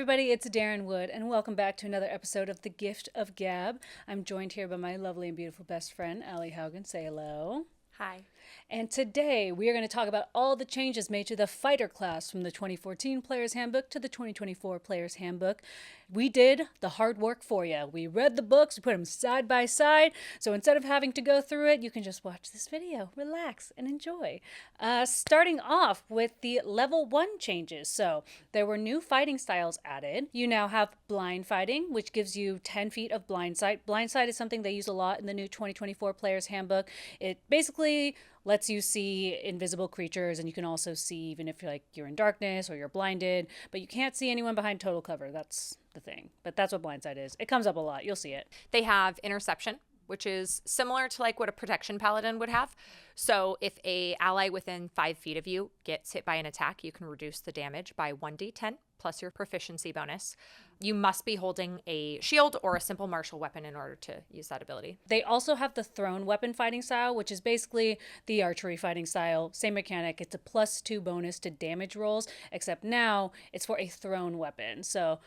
everybody, it's Daryn Wood, and welcome back to another episode of The Gift of Gab. I'm joined here by my lovely and beautiful best friend, Haugen. Say hello. Hi. And today we are going to talk about all the changes made to the fighter class from the 2014 Player's Handbook to the 2024 Player's Handbook. We did the hard work for you. We read the books, we put them side by side, so instead of having to go through it, you can just watch this video, relax, and enjoy. Starting off with the level 1 changes. So there were new fighting styles added. You now have blind fighting, which gives you 10 feet of blind sight. Blind sight is something they use a lot in the new 2024 Player's Handbook. It basically lets you see invisible creatures, and you can also see even if you're in darkness or you're blinded, but you can't see anyone behind total cover. That's the thing. But that's what blindsight is. It comes up a lot. You'll see it. They have interception, which is similar to what a protection paladin would have. So if a ally within 5 feet of you gets hit by an attack, you can reduce the damage by 1d10 plus your proficiency bonus. You must be holding a shield or a simple martial weapon in order to use that ability. They also have the thrown weapon fighting style, which is basically the archery fighting style. Same mechanic. It's a +2 bonus to damage rolls, except now it's for a thrown weapon. So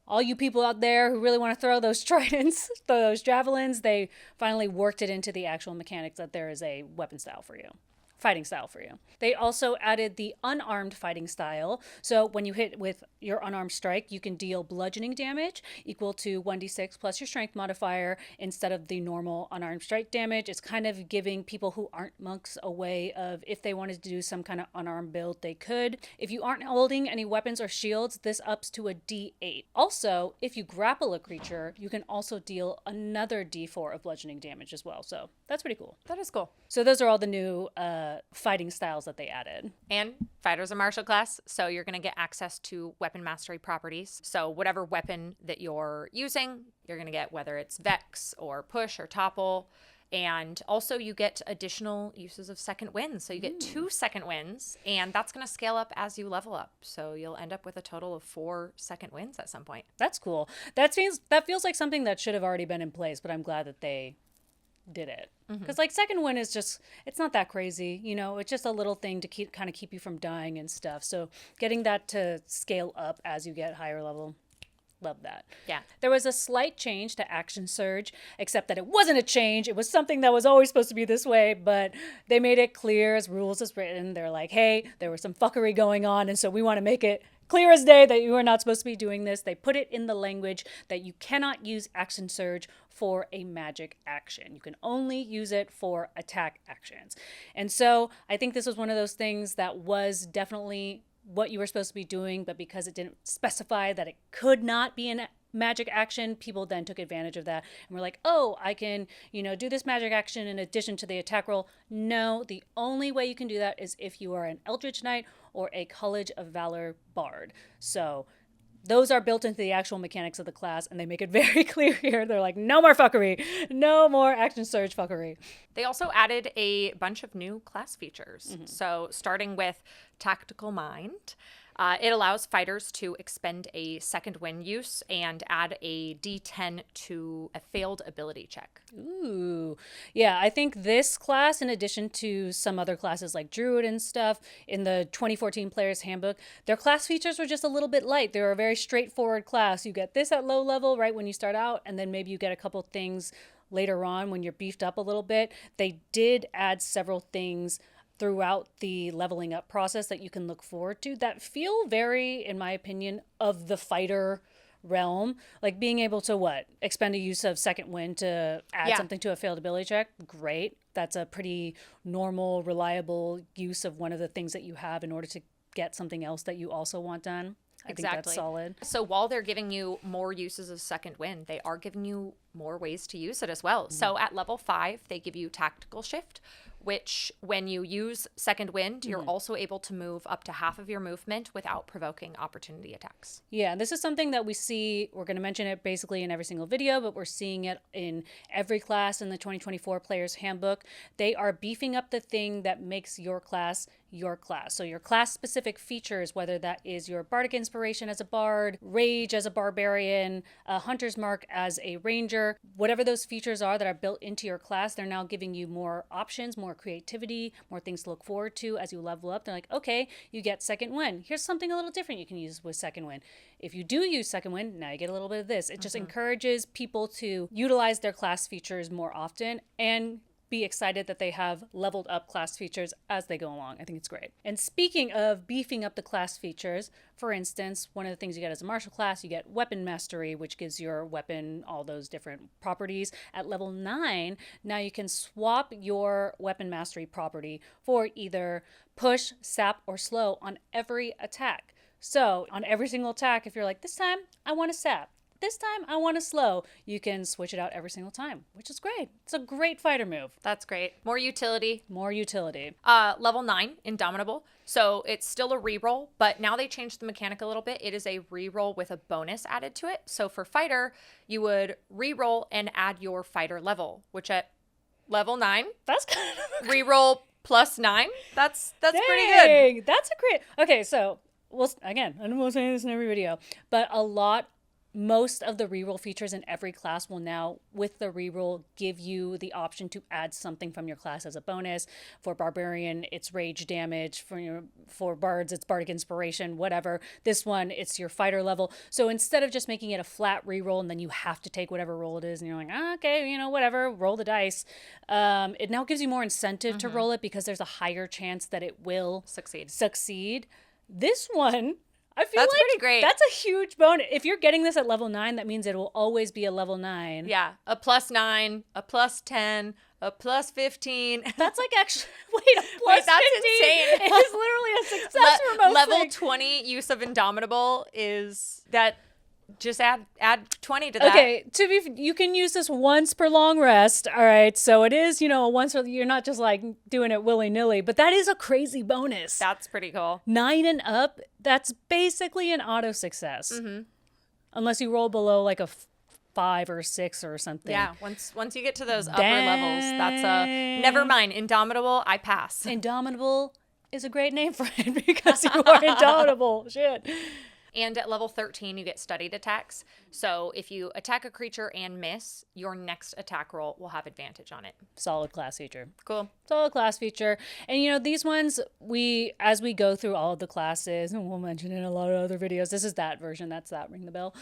all you people out there who really want to throw those tridents, those javelins, they finally worked it into the actual mechanics that there is a weapon style for you. Fighting style for you. They also added the unarmed fighting style. So when you hit with your unarmed strike, you can deal bludgeoning damage equal to 1d6 plus your strength modifier instead of the normal unarmed strike damage. It's kind of giving people who aren't monks a way of, if they wanted to do some kind of unarmed build, they could. If you aren't holding any weapons or shields, this ups to a d8. Also, if you grapple a creature, you can also deal another d4 of bludgeoning damage as well. So that's pretty cool. That is cool. So those are all the new fighting styles that they added. And fighter's a martial class, so you're going to get access to weapon mastery properties. So whatever weapon that you're using, you're going to get, whether it's Vex or Push or Topple. And also you get additional uses of second winds. So you get 2 second winds, and that's going to scale up as you level up. So you'll end up with a total of 4 second winds at some point. That's cool. That feels like something that should have already been in place, but I'm glad that they did it. Because second wind is just, it's not that crazy, it's just a little thing to keep you from dying and stuff. So getting that to scale up as you get higher level, love that. Yeah. There was a slight change to action surge, except that it wasn't a change. It was something that was always supposed to be this way, but they made it clear as rules as written. They're like, hey, there was some fuckery going on, and so we want to make it clear as day that you are not supposed to be doing this. They put it in the language that you cannot use action surge for a magic action. You can only use it for attack actions. And so I think this was one of those things that was definitely what you were supposed to be doing, but because it didn't specify that it could not be an magic action, people then took advantage of that and were like, oh, I can, do this magic action in addition to the attack roll. No, the only way you can do that is if you are an Eldritch Knight or a College of Valor Bard. So those are built into the actual mechanics of the class, and they make it very clear here. They're like, no more fuckery. No more action surge fuckery. They also added a bunch of new class features. So starting with Tactical Mind, it allows fighters to expend a second wind use and add a d10 to a failed ability check. Ooh. Yeah, I think this class, in addition to some other classes like Druid and stuff, in the 2014 Player's Handbook, their class features were just a little bit light. They were a very straightforward class. You get this at low level, right, when you start out, and then maybe you get a couple things later on when you're beefed up a little bit. They did add several things throughout the leveling up process that you can look forward to that feel very, in my opinion, of the fighter realm. Like being able to expend a use of second wind to add something to a failed ability check. Great. That's a pretty normal, reliable use of one of the things that you have in order to get something else that you also want done. I think that's solid. So while they're giving you more uses of second wind, they are giving you more ways to use it as well. So at level 5, they give you Tactical Shift, which when you use second wind, you're also able to move up to half of your movement without provoking opportunity attacks. Yeah, this is something that we see. We're going to mention it basically in every single video, but we're seeing it in every class in the 2024 Player's Handbook. They are beefing up the thing that makes your class your class. So your class-specific features, whether that is your bardic inspiration as a bard, rage as a barbarian, a hunter's mark as a ranger, whatever those features are that are built into your class, they're now giving you more options, more creativity, more things to look forward to as you level up. They're like, okay, you get second wind. Here's something a little different you can use with second wind. If you do use second wind, now you get a little bit of this. It just encourages people to utilize their class features more often and be excited that they have leveled up class features as they go along. I think it's great. And speaking of beefing up the class features, for instance, one of the things you get as a martial class, you get weapon mastery, which gives your weapon all those different properties. At level 9, now you can swap your weapon mastery property for either push, sap, or slow on every attack. So on every single attack, if you're like, this time I want to sap, this time I want to slow, you can switch it out every single time, which is great. It's a great fighter move. That's great. More utility. More utility. Level 9, Indomitable. So it's still a reroll, but now they changed the mechanic a little bit. It is a reroll with a bonus added to it. So for fighter, you would reroll and add your fighter level, which at level 9, That's kind of reroll plus 9. That's pretty good. That's a great. Okay, so again, I'm not saying this in every video, but most of the reroll features in every class will now, with the reroll, give you the option to add something from your class as a bonus. For Barbarian, it's rage damage. For Bards, it's Bardic Inspiration, whatever. This one, it's your fighter level. So instead of just making it a flat reroll and then you have to take whatever roll it is and you're like, okay, whatever, roll the dice. It now gives you more incentive to roll it because there's a higher chance that it will succeed. This one, I feel that's like pretty great. That's a huge bonus. If you're getting this at level 9, that means it will always be a level 9. Yeah, a plus 9, a plus 10, a plus 15. That's like actually, wait, that's 15 insane. Is literally a success for most Level things. 20 use of Indomitable is that. Just add 20 to that. Okay, you can use this once per long rest. All right, so it is, once you're not just like doing it willy-nilly, but that is a crazy bonus. That's pretty cool. 9 and up, that's basically an auto success. Mm-hmm. Unless you roll below like a 5 or 6 or something. Yeah, once you get to those upper levels, that's never mind. Indomitable, I pass. Indomitable is a great name for it because you are indomitable. Shit. And at level 13, you get studied attacks. So if you attack a creature and miss, your next attack roll will have advantage on it. Solid class feature. Cool. Solid class feature. And these ones, as we go through all of the classes, and we'll mention in a lot of other videos, this is that version, that's that, ring the bell.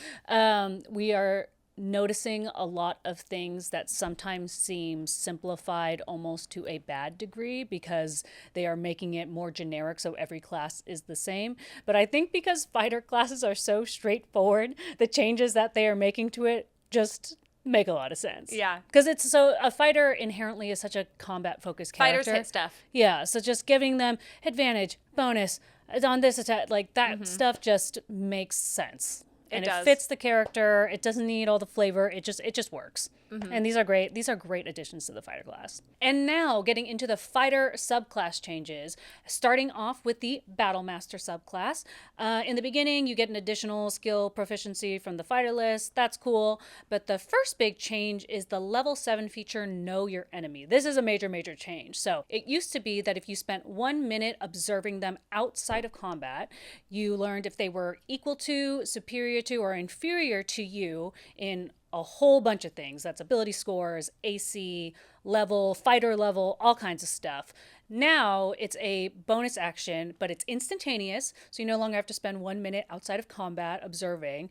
We are noticing a lot of things that sometimes seem simplified almost to a bad degree because they are making it more generic so every class is the same. But I think because fighter classes are so straightforward, the changes that they are making to it just make a lot of sense. Yeah. Because a fighter inherently is such a combat focused character. Fighters hit stuff. Yeah. So just giving them advantage, bonus on this attack, like that stuff just makes sense. And it fits the character. It doesn't need all the flavor. It just works. Mm-hmm. And these are great. These are great additions to the fighter class. And now getting into the fighter subclass changes, starting off with the battle master subclass. In the beginning, you get an additional skill proficiency from the fighter list. That's cool. But the first big change is the level 7 feature, Know Your Enemy. This is a major, major change. So it used to be that if you spent 1 minute observing them outside of combat, you learned if they were equal to, superior to, or inferior to you in a whole bunch of things. That's ability scores, AC, level, fighter level, all kinds of stuff. Now it's a bonus action, but it's instantaneous. So you no longer have to spend 1 minute outside of combat observing,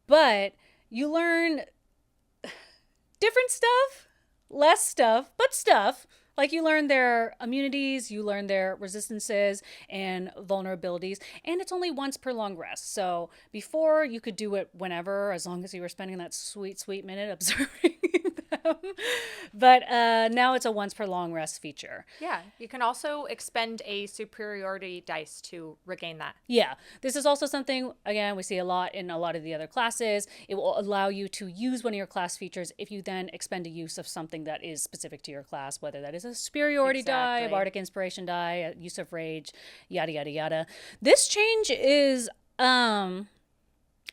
but you learn different stuff, less stuff, but stuff. Like you learn their immunities, you learn their resistances and vulnerabilities, and it's only once per long rest. So before you could do it whenever, as long as you were spending that sweet, sweet minute observing them. But now it's a once per long rest feature. Yeah, you can also expend a superiority dice to regain that. Yeah, this is also something, again, we see a lot in a lot of the other classes. It will allow you to use one of your class features if you then expend a use of something that is specific to your class, whether that is a superiority die, a bardic inspiration die, a use of rage, yada, yada, yada. This change is, I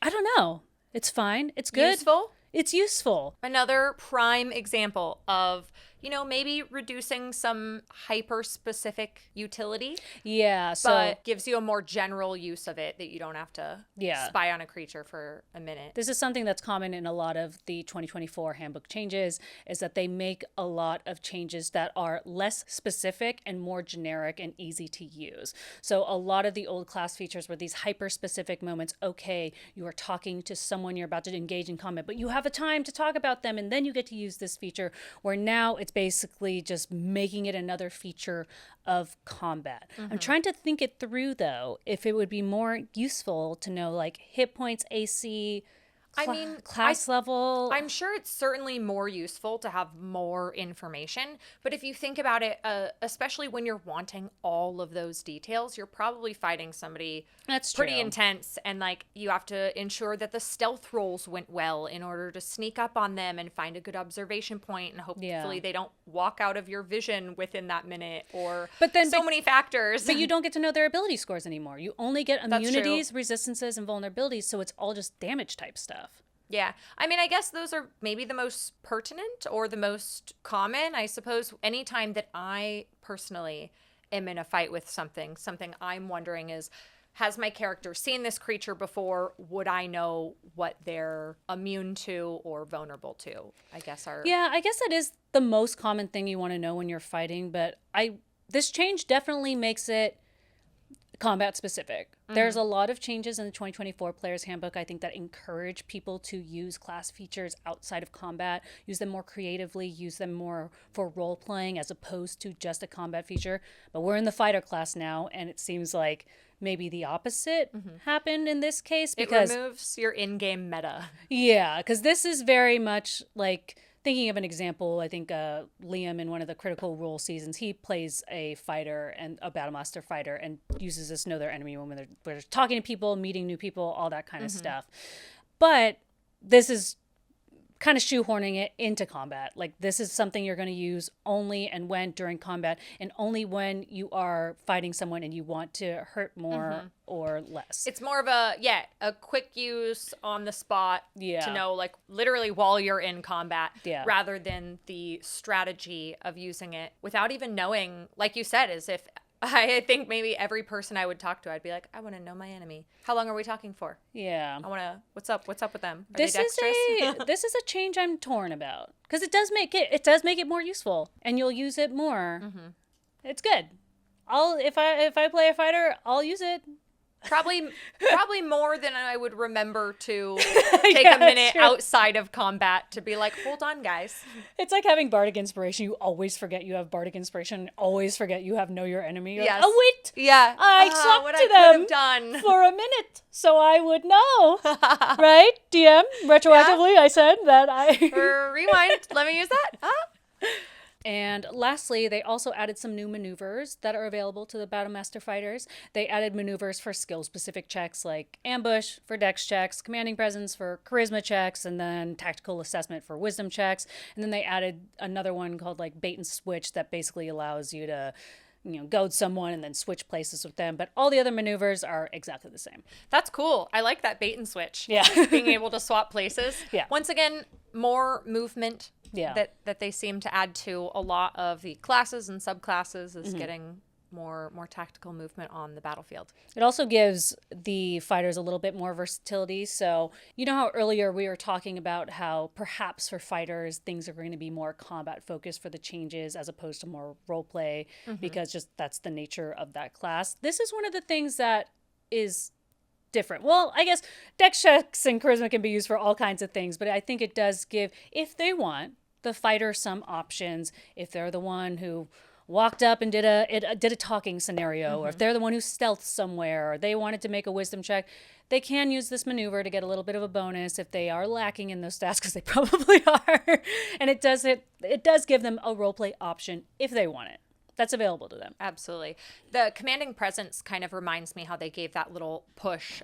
don't know. It's fine. It's good. Useful? It's useful. Another prime example of maybe reducing some hyper-specific utility, Yeah, so but gives you a more general use of it that you don't have to Yeah. spy on a creature for a minute. this is something that's common in a lot of the 2024 handbook changes, is that they make a lot of changes that are less specific and more generic and easy to use. So a lot of the old class features were these hyper specific moments. Okay, you are talking to someone you're about to engage in combat, but you have a time to talk about them, and then you get to use this feature, where now it's basically just making it another feature of combat. I'm trying to think it through, though, if it would be more useful to know like hit points, AC, class level. I'm sure it's certainly more useful to have more information, but if you think about it, especially when you're wanting all of those details, you're probably fighting somebody That's pretty true. intense, and like you have to ensure that the stealth rolls went well in order to sneak up on them and find a good observation point, and hopefully they don't walk out of your vision within that minute, or many factors. But you don't get to know their ability scores anymore. You only get That's true. immunities, resistances, and vulnerabilities, so it's all just damage type stuff. Yeah. I mean, I guess those are maybe the most pertinent or the most common. I suppose anytime that I personally am in a fight with something I'm wondering is, has my character seen this creature before? Would I know what they're immune to or vulnerable to? I guess that is the most common thing you want to know when you're fighting, but this change definitely makes it combat specific. There's a lot of changes in the 2024 Player's Handbook, I think, that encourage people to use class features outside of combat, use them more creatively, use them more for role playing as opposed to just a combat feature. But we're in the fighter class now, and it seems like maybe the opposite happened in this case, because it removes your in-game meta. Yeah, because this is very much like, thinking of an example, I think Liam in one of the Critical Role seasons, he plays a fighter and a Battlemaster fighter and uses this know their enemy when they're talking to people, meeting new people, all that kind of stuff. But this is kind of shoehorning it into combat. Like, this is something you're going to use only and when during combat, and only when you are fighting someone and you want to hurt more or less. It's more of a quick use on the spot to know, like, literally while you're in combat, rather than the strategy of using it without even knowing, like you said, as if I think maybe every person I would talk to, I'd be like, I want to know my enemy. How long are we talking for? Yeah. I want to, what's up with them? Are This they dexterous? this is a change I'm torn about, because it does make it more useful, and you'll use it more. It's good. If I play a fighter, I'll use it. Probably more than I would remember to take a minute outside of combat to be like, hold on, guys. It's like having Bardic Inspiration. You always forget you have Bardic Inspiration, and always forget you have Know Your Enemy. You're like, oh, wait. Yeah. I talked what to I them could have done for a minute, so I would know. Right? DM, retroactively, I said that I... Rewind. Let me use that. And lastly, they also added some new maneuvers that are available to the Battlemaster fighters. They added maneuvers for skill-specific checks like Ambush for Dex checks, Commanding Presence for Charisma checks, and then Tactical Assessment for Wisdom checks. And then they added another one called like Bait and Switch that basically allows you to, goad someone and then switch places with them. But all the other maneuvers are exactly the same. That's cool. I like that bait and switch. Yeah. Being able to swap places. Yeah. Once again, more movement that they seem to add to a lot of the classes and subclasses is getting more tactical movement on the battlefield. It also gives the fighters a little bit more versatility. So, you know how earlier we were talking about how perhaps for fighters, things are going to be more combat focused for the changes as opposed to more role play, because just that's the nature of that class. This is one of the things that is different. Well, I guess Dex checks and Charisma can be used for all kinds of things, but I think it does give, if they want, the fighter some options. If they're the one who walked up and did a talking scenario, or if they're the one who stealthed somewhere, or they wanted to make a wisdom check, they can use this maneuver to get a little bit of a bonus if they are lacking in those stats, because they probably are. And it does give them a roleplay option if they want it. That's available to them. Absolutely. The Commanding Presence kind of reminds me how they gave that little push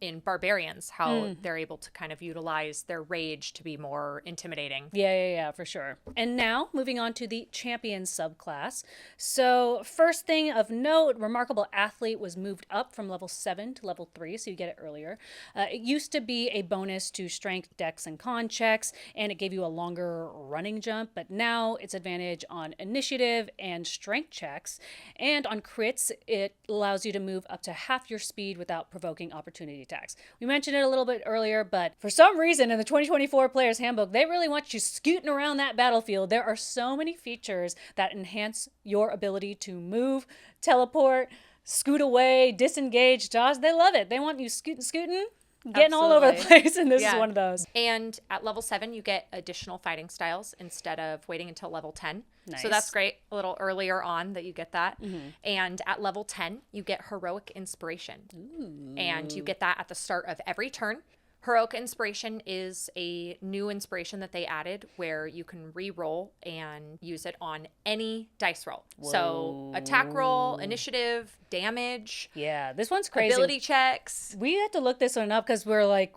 in barbarians, how they're able to kind of utilize their rage to be more intimidating. Yeah, for sure. And now moving on to the champion subclass. So first thing of note, remarkable athlete was moved up from level 7 to level 3, so you get it earlier. It used to be a bonus to strength, dex, and con checks, and it gave you a longer running jump, but now it's advantage on initiative and strength checks, and on crits, it allows you to move up to half your speed without provoking opportunity attacks. We mentioned it a little bit earlier, but for some reason in the 2024 Player's Handbook, they really want you scooting around that battlefield. There are so many features that enhance your ability to move, teleport, scoot away, disengage, dodge. They love it. They want you scooting, getting all over the place, and this is one of those. And at level 7, you get additional fighting styles instead of waiting until level 10. Nice. So that's great. A little earlier on that you get that. And at level 10, you get heroic inspiration. And you get that at the start of every turn. Heroic inspiration is a new inspiration that they added where you can re-roll and use it on any dice roll. Whoa. So attack roll, initiative, damage. Yeah, this one's crazy. Ability checks. We had to look this one up because we're like,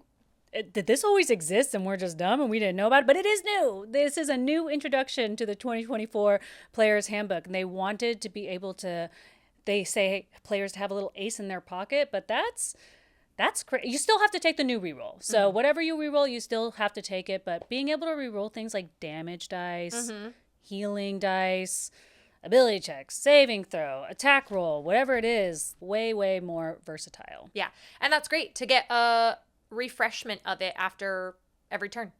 did this always exist and we're just dumb and we didn't know about it? But it is new. This is a new introduction to the 2024 Player's Handbook. And they wanted to be able to, they say players to have a little ace in their pocket, but that's crazy. You still have to take the new reroll. So whatever you reroll, you still have to take it. But being able to reroll things like damage dice, healing dice, ability checks, saving throw, attack roll, whatever it is, way, way more versatile. Yeah. And that's great to get a refreshment of it after every turn.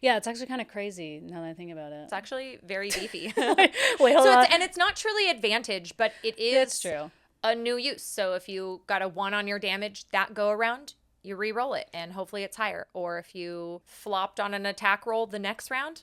Yeah, it's actually kind of crazy now that I think about it. It's actually very beefy. Wait, hold on. And it's not truly advantage, but it is That's true. a new use. So if you got a 1 on your damage that go around, you re-roll it and hopefully it's higher. Or if you flopped on an attack roll the next round,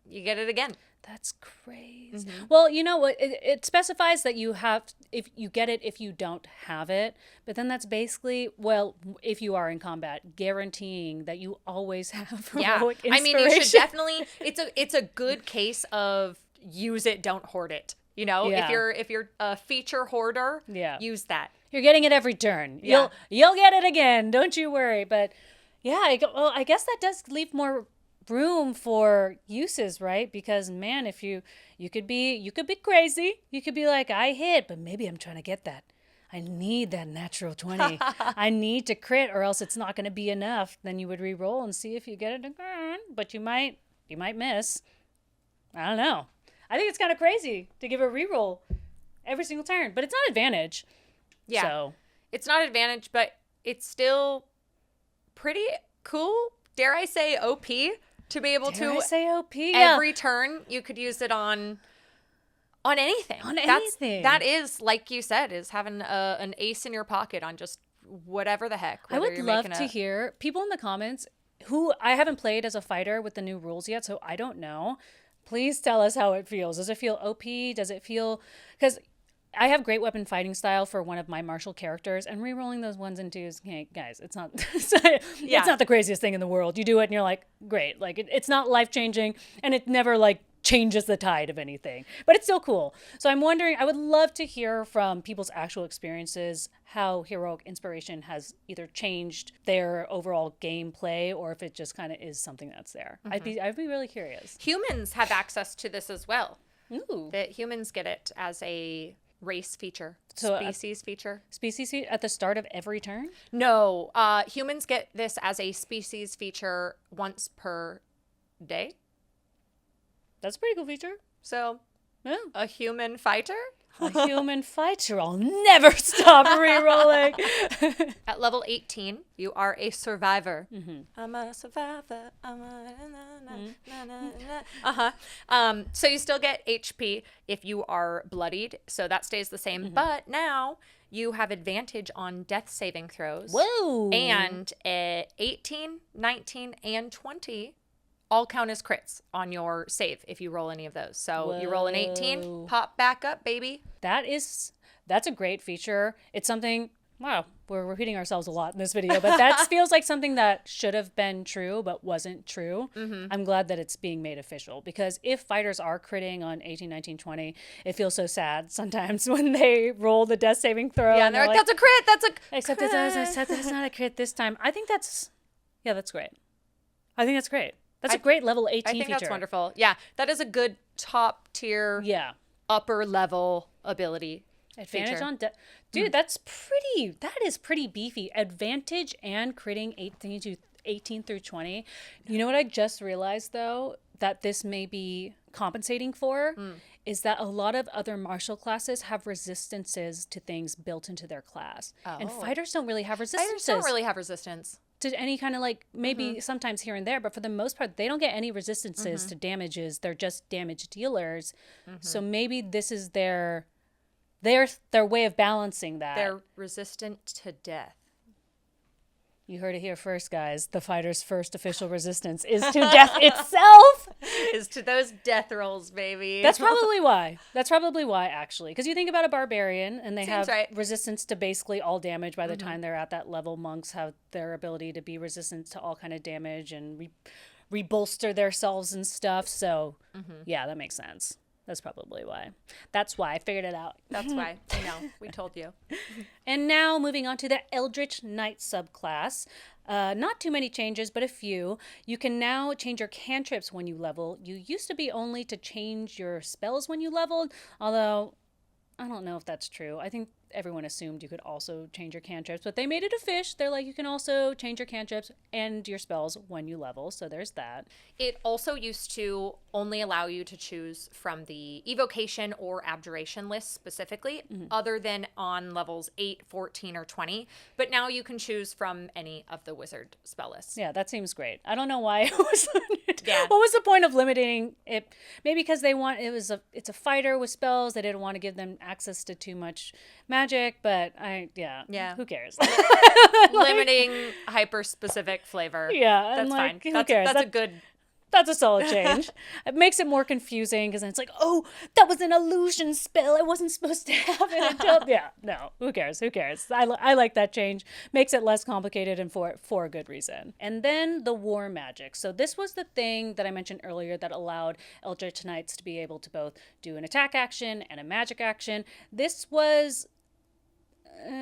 you get it again. That's crazy. Well, you know what? It specifies that you have, if you get it, if you don't have it. But then that's basically, well, if you are in combat, guaranteeing that you always have heroic inspiration. I mean, you should definitely, it's a good case of use it, don't hoard it. You know, Yeah. if you're a feature hoarder, Yeah. use that. You're getting it every turn. Yeah. You'll get it again. Don't you worry. But yeah, I guess that does leave more room for uses, right? Because man, if you could be crazy. You could be like, I hit, but maybe I'm trying to get that. I need that natural 20. I need to crit or else it's not going to be enough. Then you would re-roll and see if you get it again, but you might miss. I don't know. I think it's kind of crazy to give a re-roll every single turn, but it's not advantage. Yeah. So. It's not advantage, but it's still pretty cool. Dare I say OP to be able Dare to I say OP? Yeah. every turn you could use it on anything. On anything. That is, like you said, is having an ace in your pocket on just whatever the heck. I would love to hear people in the comments who I haven't played as a fighter with the new rules yet, so I don't know. Please tell us how it feels. Does it feel OP? Does it feel... Because I have great weapon fighting style for one of my martial characters, and re-rolling those 1s and 2s, hey, guys, it's not it's not the craziest thing in the world. You do it and you're like, great. Like it's not life-changing, and it never like changes the tide of anything. But it's still cool. So I'm wondering, I would love to hear from people's actual experiences how heroic inspiration has either changed their overall gameplay or if it just kind of is something that's there. I'd be really curious. Humans have access to this as well. Ooh. That humans get it as a race feature, So, species feature. Species at the start of every turn? No, humans get this as a species feature once per day. That's a pretty cool feature. So, Yeah. a human fighter? A human fighter. I'll never stop re-rolling. At level 18, you are a survivor. I'm a survivor. So you still get HP if you are bloodied. So that stays the same. But now you have advantage on death saving throws. Whoa. And 18, 19, and 20 all count as crits on your save if you roll any of those. So you roll an 18, pop back up, baby. That's a great feature. It's something Wow, we're repeating ourselves a lot in this video, but that feels like something that should have been true but wasn't true. I'm glad that it's being made official, because if fighters are critting on 18, 19, 20, it feels so sad sometimes when they roll the death saving throw. Yeah, and they're like, that's a crit, that's a except crit. it's not a crit this time. I think that's great. I think that's great. That's a great level 18 I think feature. that's wonderful. Yeah, that is a good top tier, upper level ability. Advantage feature. on dude, that is pretty beefy. Advantage and critting 18 through 20. You know what I just realized though, that this may be compensating for is that a lot of other martial classes have resistances to things built into their class. And fighters don't really have resistances. Fighters don't really have resistance to any kind of like, maybe sometimes here and there, but for the most part, they don't get any resistances to damages. They're just damage dealers. So maybe this is their way of balancing that. They're resistant to death. You heard it here first, guys. The fighter's first official resistance is to death itself. Is to those death rolls, baby. That's probably why. Actually. Because you think about a barbarian, and they have right. resistance to basically all damage by the time they're at that level. Monks have their ability to be resistant to all kind of damage and rebolster themselves and stuff. So, yeah, that makes sense. That's probably why. That's why I figured it out. That's why. I know. We told you. And now moving on to the Eldritch Knight subclass. Not too many changes, but a few. You can now change your cantrips when you level. You used to be only to change your spells when you leveled, although I don't know if that's true. I think everyone assumed you could also change your cantrips, but they made it a fish. They're like, you can also change your cantrips and your spells when you level, so there's that. It also used to only allow you to choose from the evocation or abjuration list specifically, other than on levels 8, 14, or 20. But now you can choose from any of the wizard spell lists. Yeah, that seems great. I don't know why it was limited. Yeah. What was the point of limiting it? Maybe because it's a fighter with spells. They didn't want to give them access to too much magic, but who cares? Limiting hyper-specific flavor. Yeah, that's fine. Who cares? That's a solid change. It makes it more confusing because then it's like, oh, that was an illusion spell. I wasn't supposed to have it until... no, who cares? I like that change. Makes it less complicated and for a good reason. And then the war magic. So this was the thing that I mentioned earlier that allowed Eldritch Knights to be able to both do an attack action and a magic action. This was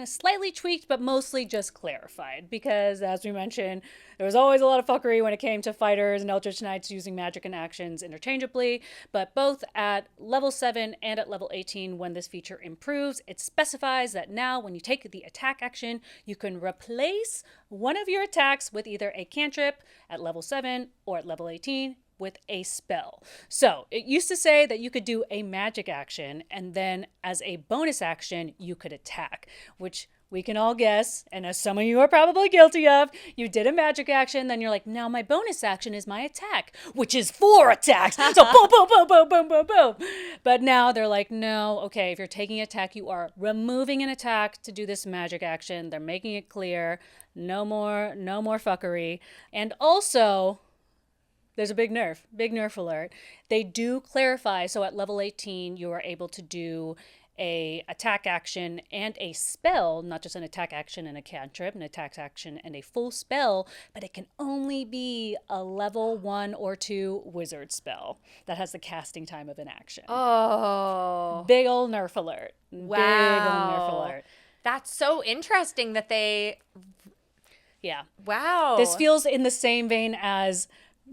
slightly tweaked, but mostly just clarified, because as we mentioned, there was always a lot of fuckery when it came to fighters and Eldritch Knights using magic and actions interchangeably, but both at level 7 and at level 18, when this feature improves, it specifies that now when you take the attack action, you can replace one of your attacks with either a cantrip at level 7 or at level 18 with a spell. So it used to say that you could do a magic action and then as a bonus action, you could attack, which we can all guess, and as some of you are probably guilty of, you did a magic action, then you're like, now my bonus action is my attack, which is 4 attacks. So boom, boom, boom, boom, boom, boom, boom. But now they're like, no, okay, if you're taking an attack, you are removing an attack to do this magic action. They're making it clear. No more fuckery. And also, there's a big nerf alert. They do clarify, so at level 18, you are able to do a attack action and a spell, not just an attack action and a cantrip, an attack action and a full spell, but it can only be a level 1 or 2 wizard spell that has the casting time of an action. Oh. Big ol' nerf alert. Wow. Big ol' nerf alert. That's so interesting that they... Yeah. Wow. This feels in the same vein as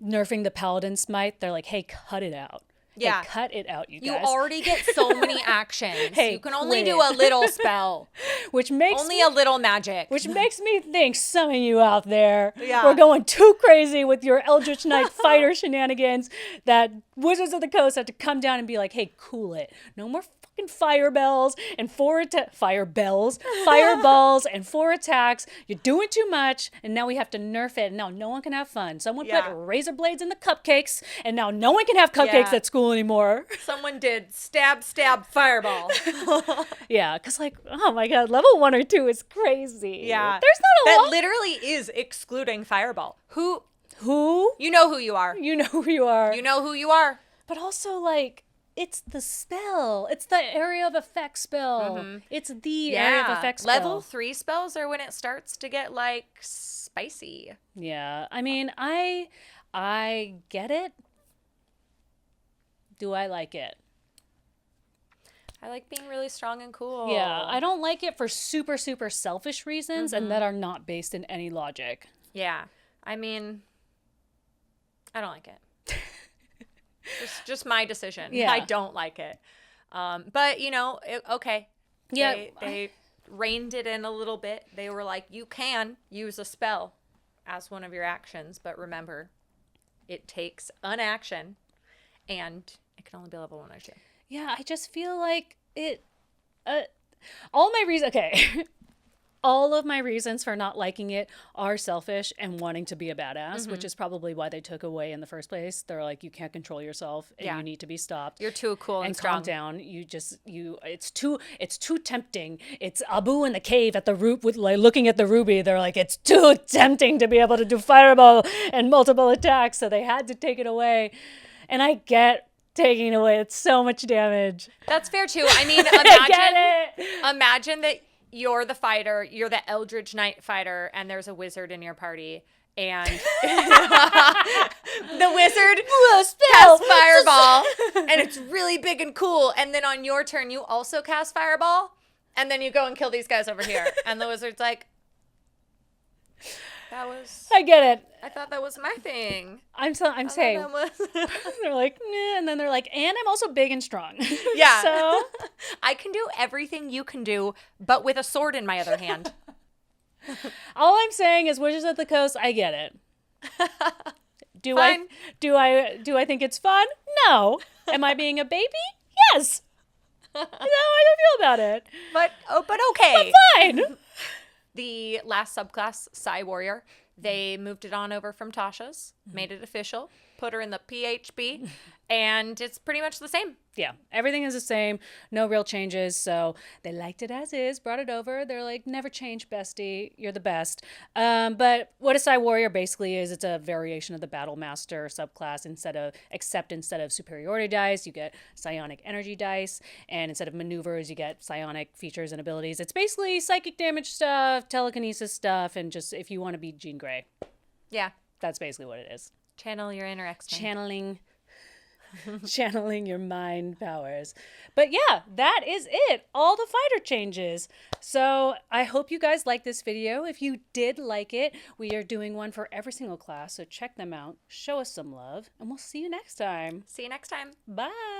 nerfing the Paladin Smite. They're like, hey, cut it out. Yeah. Like, cut it out, you guys. You already get so many actions. Hey, you can only do a little spell. Which makes only a little magic. Which makes me think some of you out there Yeah. were going too crazy with your Eldritch Knight fighter shenanigans that Wizards of the Coast had to come down and be like, hey, cool it. No more fucking fireballs and 4 fireballs and 4 attacks. You're doing too much, and now we have to nerf it. And now no one can have fun. Someone put razor blades in the cupcakes, and now no one can have cupcakes at school anymore. Someone did stab, fireball. Yeah, because like, oh my god, level 1 or 2 is crazy. Yeah. There's not a lot. That literally is excluding fireball. Who? Who? You know who you are. You know who you are. You know who you are. But also, like, it's the spell. It's the area of effect spell. It's the area of effect spell. Level 3 spells are when it starts to get like spicy. Yeah. I mean, I get it. Do I like it? I like being really strong and cool. Yeah. I don't like it for super, super selfish reasons and that are not based in any logic. Yeah. I mean, I don't like it. just my decision. Yeah. I don't like it. But, okay. Yeah. They reined it in a little bit. They were like, you can use a spell as one of your actions, but remember, it takes an action, and it can only be level 1 or 2. Yeah, I just feel like it. All my reasons. Okay. All of my reasons for not liking it are selfish and wanting to be a badass, which is probably why they took away in the first place. They're like, you can't control yourself and you need to be stopped. You're too cool and strong. Calm down. It's too tempting. It's Abu in the cave at the root with like looking at the ruby. They're like, it's too tempting to be able to do fireball and multiple attacks. So they had to take it away. And I get taking it away. It's so much damage. That's fair too. I mean, imagine that you're the fighter, you're the Eldritch Knight fighter, and there's a wizard in your party, and the wizard casts fireball, and it's really big and cool, and then on your turn, you also cast fireball, and then you go and kill these guys over here, and the wizard's like, I get it. I thought that was my thing. I'm saying. They're like, nah, and then they're like, and I'm also big and strong. Yeah. So I can do everything you can do, but with a sword in my other hand. all I'm saying is Wizards of the Coast, I get it. Do I think it's fun? No. Am I being a baby? Yes. No, I don't feel about it. But okay. But fine. The last subclass, Psy Warrior, they moved it on over from Tasha's, made it official, put her in the PHB, and it's pretty much the same. Yeah, everything is the same. No real changes. So they liked it as is, brought it over. They're like, never change, bestie. You're the best. But what a Psy Warrior basically is, it's a variation of the Battle Master subclass. Instead of superiority dice, you get psionic energy dice. And instead of maneuvers, you get psionic features and abilities. It's basically psychic damage stuff, telekinesis stuff, and just if you want to be Jean Grey. Yeah. That's basically what it is. Channel your inner X-Men. Channeling your mind powers. But yeah, that is it. All the fighter changes. So I hope you guys like this video. If you did like it, we are doing one for every single class. So check them out. Show us some love. And we'll see you next time. See you next time. Bye.